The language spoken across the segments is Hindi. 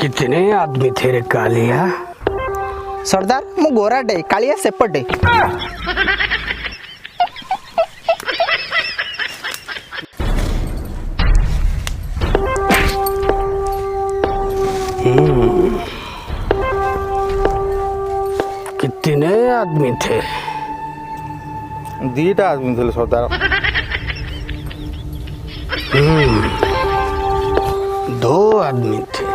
कितने आदमी थे रे कालिया? सरदार मु गोराटे कालिया सेपटे। कितने आदमी थे? दीटा आदमी थे सरदार। दो आदमी थे।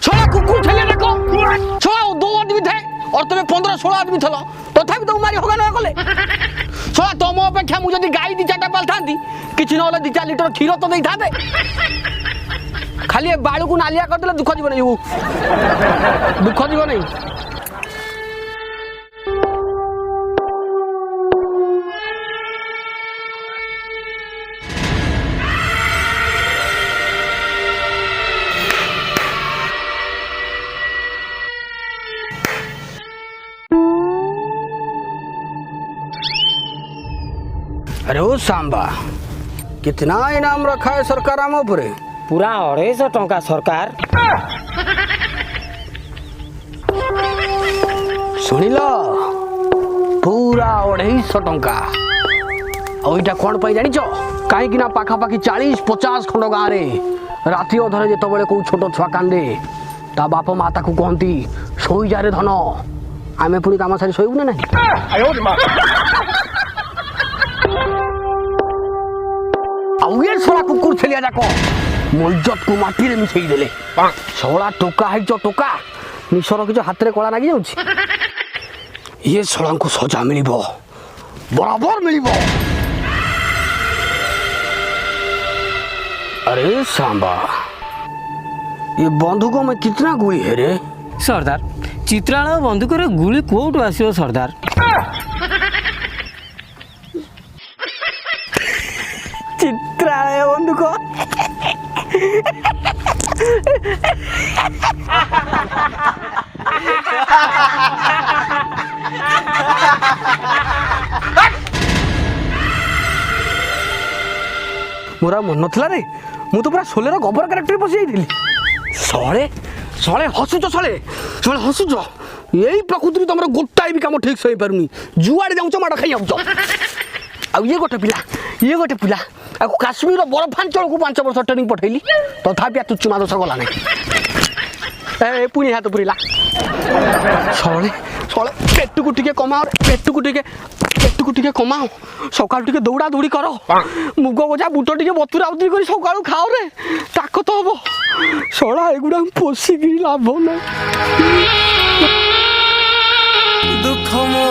छोड़ा कुकुर थे देखो, छोड़ा दो आदमी थे और तुम्हें 15-16 आदमी थलो तथापि तुम मारी होगा ना कले। छोड़ा तुम अपेक्षा मुझे जदि गाई 2-4टा पालथांती किछि नहले 2-4 लिटर क्षीर तो देइथाते। खाली ए बाळू को नालिया कर देले दुख जीव नहीं, दुख जीव नहीं। अरे ओ सांबा, कितना इनाम रखा है सरकार आम उपरे? पूरा 250 टंका सरकार। शुणिल, पूरा 250 टंका। आईटा कौन पाई जानिच? कहीं ना पाखापाखि 40-50 खंड गाँव में राति अधरे जिते कौ छोट छुआ कांदे ता बाप माँ ताकू कहती शोई जा रे धन, आमे पुणी काम सारी शोबू ना ये सोला कुकुर छेलिया जाक मो इज्जत को माटी रे मिसई देले। सोला टोका है जो टोका निशर कि हाथ रे कला लागी जाउछि। ये सोला को सजा मिलिबो, बराबर मिलिबो। अरे सांबा, ये बंदूक में कितना गुली है रे? सरदार चित्रालय बंदूक रे गुली कोउट आसियो सरदार? चित्रालय बंदूक? मोरा मन नथला रे, मु तो पूरा सोलेर गोबर कैरेक्टर पसी जाइथिली। सळे सळे हसुच, सळे सळे हसुच। यही प्रकृति तुमरा गोटाई भी काम ठीक से होई पारुनी, जुआडे जाउछ माड खाई आउछ। आ ये गोटे पिला आ काश्मीर बरफांचल को 5 वर्ष ट्रेनिंग पठैली तथापि तुच्छ मादोष गला नहीं। ए पुणी हाथ पुरीला। सळे सळे पेटुकु टिके कमाओ, पेटुकु टिके कमाओ। सकाळु टिके दौड़ा दौड़ी कर, मुग गजा बुट टिके बतुरा उतरी करी सकाळु खाओ रे, ताकत हबो। सळा एगुडा पोसी गिरी लाभ ना। दुख मो